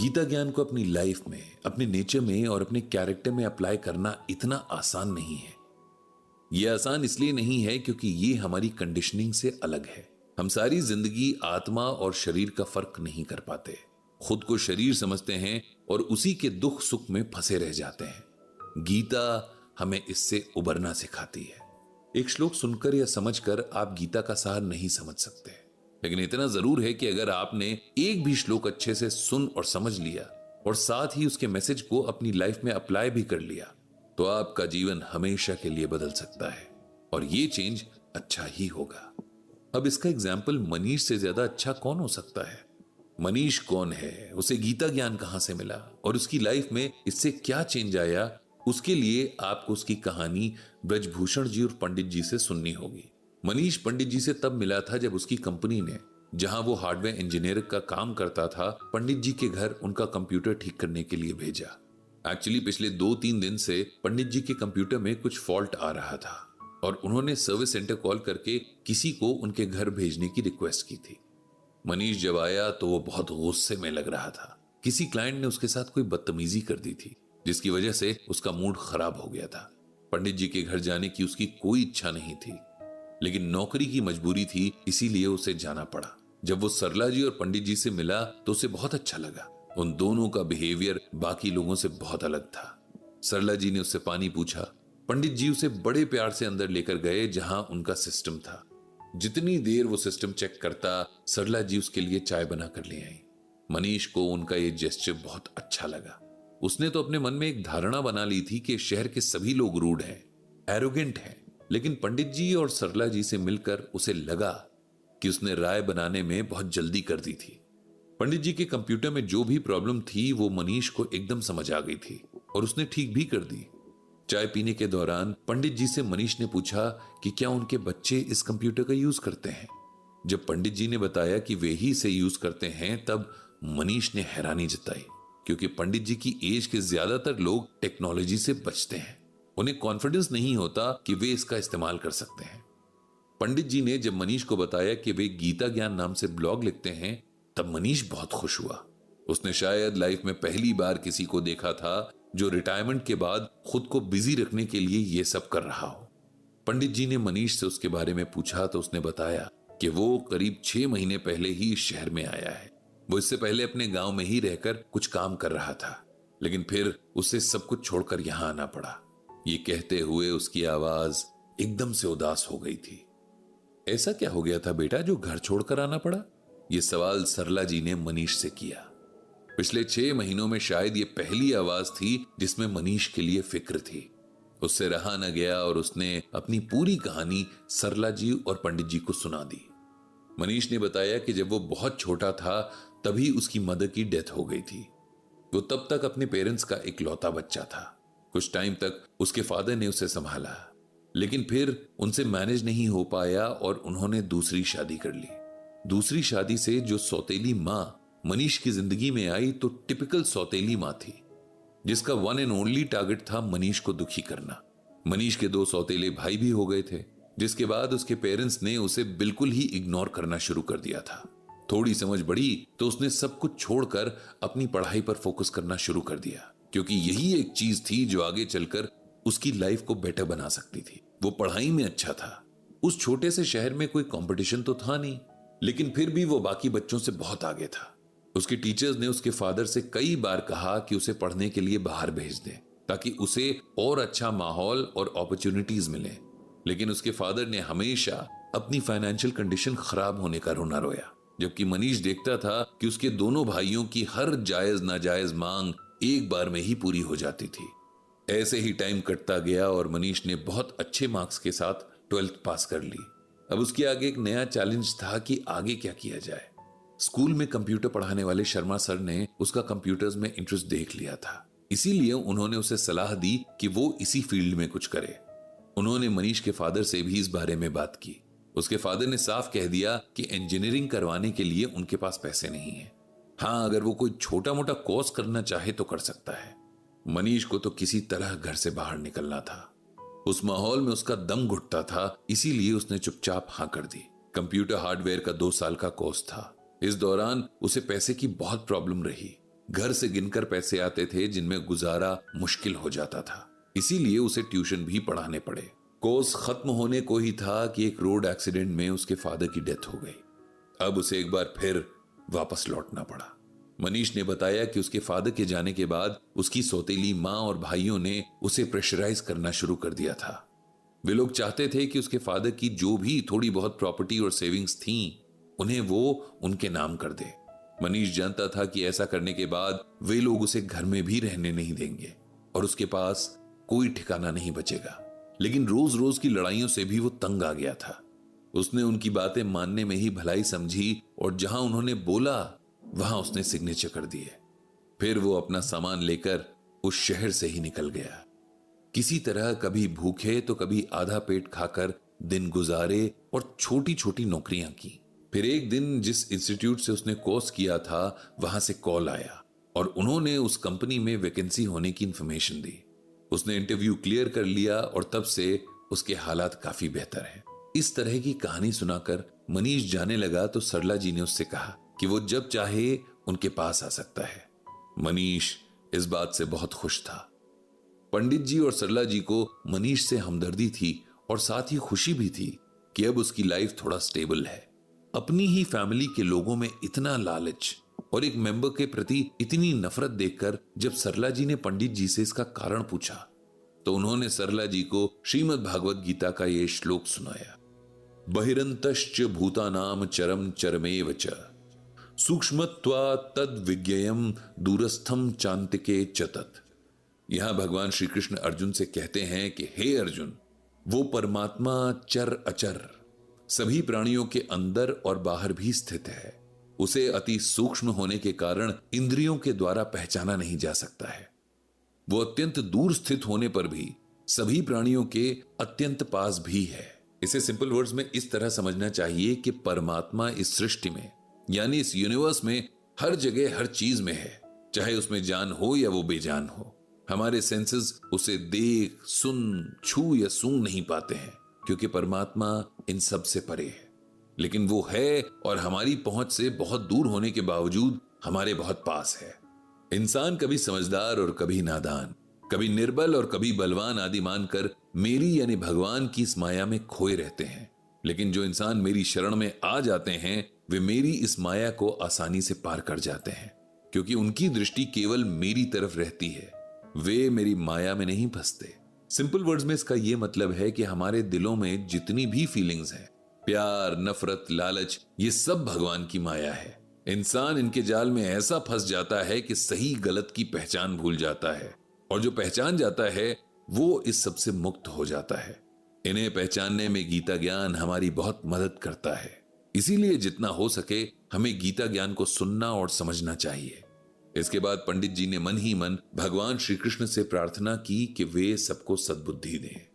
गीता ज्ञान को अपनी लाइफ में, अपने नेचर में और अपने कैरेक्टर में अप्लाई करना इतना आसान नहीं है। यह आसान इसलिए नहीं है क्योंकि ये हमारी कंडीशनिंग से अलग है। हम सारी जिंदगी आत्मा और शरीर का फर्क नहीं कर पाते, खुद को शरीर समझते हैं और उसी के दुख सुख में फंसे रह जाते हैं। गीता हमें इससे उबरना सिखाती है। एक श्लोक सुनकर या समझकर आप गीता का सार नहीं समझ सकते, लेकिन इतना जरूर है कि अगर आपने एक भी श्लोक अच्छे से सुन और समझ लिया और साथ ही उसके मैसेज को अपनी लाइफ में अप्लाई भी कर लिया तो आपका जीवन हमेशा के लिए बदल सकता है और ये चेंज अच्छा ही होगा। अब इसका एग्जाम्पल मनीष से ज्यादा अच्छा कौन हो सकता है? मनीष कौन है, उसे गीता ज्ञान कहां से मिला और उसकी लाइफ में इससे क्या चेंज आया, उसके लिए आपको उसकी कहानी ब्रजभूषण जी और पंडित जी से सुननी होगी। मनीष पंडित जी से तब मिला था जब उसकी कंपनी ने, जहां वो हार्डवेयर इंजीनियर का काम करता था, पंडित जी के घर उनका कंप्यूटर ठीक करने के लिए भेजा। एक्चुअली पिछले 2-3 दिन से पंडित जी के कंप्यूटर में कुछ फॉल्ट आ रहा था और उन्होंने सर्विस सेंटर कॉल करके किसी को उनके घर भेजने की रिक्वेस्ट की थी। मनीष जब आया तो वो बहुत गुस्से में लग रहा था। किसी क्लाइंट ने उसके साथ कोई बदतमीजी कर दी थी जिसकी वजह से उसका मूड खराब हो गया था। पंडित जी के घर जाने की उसकी कोई इच्छा नहीं थी, लेकिन नौकरी की मजबूरी थी, इसीलिए उसे जाना पड़ा। जब वो सरला जी और पंडित जी से मिला तो उसे बहुत अच्छा लगा। उन दोनों का बिहेवियर बाकी लोगों से बहुत अलग था। सरला जी ने उससे पानी पूछा। पंडित जी उसे बड़े प्यार से अंदर लेकर गए जहां उनका सिस्टम था। जितनी देर वो सिस्टम चेक करता, सरला जी उसके लिए चाय बना कर ले आई। मनीष को उनका ये जेस्चर बहुत अच्छा लगा। उसने तो अपने मन में एक धारणा बना ली थी कि शहर के सभी लोग रूड हैं, एरोगेंट हैं, लेकिन पंडित जी और सरला जी से मिलकर उसे लगा कि उसने राय बनाने में बहुत जल्दी कर दी थी। पंडित जी के कंप्यूटर में जो भी प्रॉब्लम थी वो मनीष को एकदम समझ आ गई थी और उसने ठीक भी कर दी। चाय पीने के दौरान पंडित जी से मनीष ने पूछा कि क्या उनके बच्चे इस कंप्यूटर का यूज करते हैं। जब पंडित जी ने बताया कि वे ही इसे यूज करते हैं तब मनीष ने हैरानी जताई, क्योंकि पंडित जी की एज के ज्यादातर लोग टेक्नोलॉजी से बचते हैं। उन्हें कॉन्फिडेंस नहीं होता कि वे इसका इस्तेमाल कर सकते हैं। पंडित जी ने जब मनीष को बताया कि वे गीता ज्ञान नाम से ब्लॉग लिखते हैं तब मनीष बहुत खुश हुआ। उसने शायद लाइफ में पहली बार किसी को देखा था जो रिटायरमेंट के बाद खुद को बिजी रखने के लिए ये सब कर रहा हो। पंडित जी ने मनीष से उसके बारे में पूछा तो उसने बताया कि वो करीब 6 महीने पहले ही इस शहर में आया है। वो इससे पहले अपने गांव में ही रहकर कुछ काम कर रहा था, लेकिन फिर उसे सब कुछ छोड़कर यहां आना पड़ा। ये कहते हुए उसकी आवाज एकदम से उदास हो गई थी। ऐसा क्या हो गया था बेटा जो घर छोड़कर आना पड़ा? ये सवाल सरला जी ने मनीष से किया। पिछले 6 महीनों में शायद ये पहली आवाज थी जिसमें मनीष के लिए फिक्र थी। उससे रहा न गया और उसने अपनी पूरी कहानी सरला जी और पंडित जी को सुना दी। मनीष ने बताया कि जब वो बहुत छोटा था तभी उसकी मदर की डेथ हो गई थी। वो तब तक अपने पेरेंट्स का इकलौता बच्चा था। कुछ टाइम तक उसके फादर ने उसे संभाला, लेकिन फिर उनसे मैनेज नहीं हो पाया और उन्होंने दूसरी शादी कर ली। दूसरी शादी से जो सौतेली मां मनीष की जिंदगी में आई तो टिपिकल सौतेली मां थी, जिसका वन एंड ओनली टारगेट था मनीष को दुखी करना। मनीष के 2 सौतेले भाई भी हो गए थे, जिसके बाद उसके पेरेंट्स ने उसे बिल्कुल ही इग्नोर करना शुरू कर दिया था। थोड़ी समझ बढ़ी तो उसने सब कुछ छोड़कर अपनी पढ़ाई पर फोकस करना शुरू कर दिया, क्योंकि यही एक चीज थी जो आगे चलकर उसकी लाइफ को बेटर बना सकती थी। वो पढ़ाई में अच्छा था। उस छोटे से शहर में कोई कंपटीशन तो था नहीं, लेकिन फिर भी वो बाकी बच्चों से बहुत आगे था। उसके टीचर्स ने उसके फादर से कई बार कहा कि उसे पढ़ने के लिए बाहर भेज दें ताकि उसे और अच्छा माहौल और अपॉर्चुनिटीज मिले, लेकिन उसके फादर ने हमेशा अपनी फाइनेंशियल कंडीशन खराब होने का रोना रोया, जबकि मनीष देखता था कि उसके दोनों भाइयों की हर जायज नाजायज मांग एक बार में ही पूरी हो जाती थी। ऐसे ही टाइम कटता गया और मनीष ने बहुत अच्छे मार्क्स के साथ 12th पास कर ली। अब उसके आगे एक नया चैलेंज था कि आगे क्या किया जाए। स्कूल में कंप्यूटर पढ़ाने वाले शर्मा सर ने उसका कंप्यूटर्स में इंटरेस्ट देख लिया था, इसीलिए उन्होंने उसे सलाह दी कि वो इसी फील्ड में कुछ करे। उन्होंने मनीष के फादर से भी इस बारे में बात की। उसके फादर ने साफ कह दिया कि इंजीनियरिंग करवाने के लिए उनके पास पैसे नहीं है। हाँ, अगर वो कोई छोटा मोटा कोर्स करना चाहे तो कर सकता है। मनीष को तो किसी तरह घर से बाहर निकलना था। उस माहौल में उसका दम घुटता था, इसीलिए उसने चुपचाप हाँ कर दी। कंप्यूटर हार्डवेयर का 2 साल का कोर्स था। इस दौरान उसे पैसे की बहुत प्रॉब्लम रही। घर से गिनकर पैसे आते थे जिनमें गुजारा मुश्किल हो जाता था, इसीलिए उसे ट्यूशन भी पढ़ाने पड़े। कोर्स खत्म होने को ही था कि एक रोड एक्सीडेंट में उसके फादर की डेथ हो गई। अब उसे एक बार फिर वापस लौटना पड़ा। मनीष ने बताया कि उसके फादर के जाने के बाद उसकी सौतेली मां और भाइयों ने उसे प्रेशराइज करना शुरू कर दिया था। वे लोग चाहते थे कि उसके फादर की जो भी थोड़ी बहुत प्रॉपर्टी और सेविंग्स थीं, उन्हें वो उनके नाम कर दे। मनीष जानता था कि ऐसा करने के बाद वे लोग उसे घर में भी रहने नहीं देंगे और उसके पास कोई ठिकाना नहीं बचेगा। लेकिन रोज रोज की लड़ाइयों से भी वो तंग आ गया था। उसने उनकी बातें मानने में ही भलाई समझी और जहां उन्होंने बोला वहां उसने सिग्नेचर कर दिए। फिर वो अपना सामान लेकर उस शहर से ही निकल गया। किसी तरह कभी भूखे तो कभी आधा पेट खाकर दिन गुजारे और छोटी छोटी नौकरियां की। फिर एक दिन जिस इंस्टीट्यूट से उसने कोर्स किया था वहां से कॉल आया और उन्होंने उस कंपनी में वैकेंसी होने की इंफॉर्मेशन दी। उसने इंटरव्यू क्लियर कर लिया और तब से उसके हालात काफी बेहतर हैं। इस तरह की कहानी सुनाकर मनीष जाने लगा तो सरला जी ने उससे कहा कि वो जब चाहे उनके पास आ सकता है। मनीष इस बात से बहुत खुश था। पंडित जी और सरला जी को मनीष से हमदर्दी थी और साथ ही खुशी भी थी कि अब उसकी लाइफ थोड़ा स्टेबल है। अपनी ही फैमिली के लोगों में इतना लालच और एक मेंबर के प्रति इतनी नफरत देखकर जब सरला जी ने पंडित जी से इसका कारण पूछा तो उन्होंने सरला जी को श्रीमद् भागवत गीता का ये श्लोक सुनाया। बहिरंतश्च भूतानाम चरम चरमेव च सूक्ष्मत्वा तद विज्ञेयम दूरस्थम चांतिके चतत। यहां भगवान श्री कृष्ण अर्जुन से कहते हैं कि हे अर्जुन, वो परमात्मा चर अचर सभी प्राणियों के अंदर और बाहर भी स्थित है। उसे अति सूक्ष्म होने के कारण इंद्रियों के द्वारा पहचाना नहीं जा सकता है। वो अत्यंत दूर स्थित होने पर भी सभी प्राणियों के अत्यंत पास भी है। इसे सिंपल वर्ड्स में इस तरह समझना चाहिए कि परमात्मा इस सृष्टि में यानी इस यूनिवर्स में हर जगह हर चीज में है, चाहे उसमें जान हो या वो बेजान हो। हमारे सेंसेस उसे देख, सुन, छू या सूंघ नहीं पाते हैं क्योंकि परमात्मा इन सब से परे है। लेकिन वो है और हमारी पहुंच से बहुत दूर होने के बावजूद हमारे बहुत पास है। इंसान कभी समझदार और कभी नादान, कभी निर्बल और कभी बलवान आदि मानकर मेरी यानी भगवान की इस माया में खोए रहते हैं। लेकिन जो इंसान मेरी शरण में आ जाते हैं वे मेरी इस माया को आसानी से पार कर जाते हैं क्योंकि उनकी दृष्टि केवल मेरी तरफ रहती है। वे मेरी माया में नहीं फंसते। सिंपल वर्ड्स में इसका यह मतलब है कि हमारे दिलों में जितनी भी फीलिंग्स हैं, प्यार, नफरत, लालच, ये सब भगवान की माया है। इंसान इनके जाल में ऐसा फंस जाता है कि सही गलत की पहचान भूल जाता है और जो पहचान जाता है वो इस सब से मुक्त हो जाता है। इन्हें पहचानने में गीता ज्ञान हमारी बहुत मदद करता है। इसीलिए जितना हो सके हमें गीता ज्ञान को सुनना और समझना चाहिए। इसके बाद पंडित जी ने मन ही मन भगवान श्री कृष्ण से प्रार्थना की कि वे सबको सद्बुद्धि दें।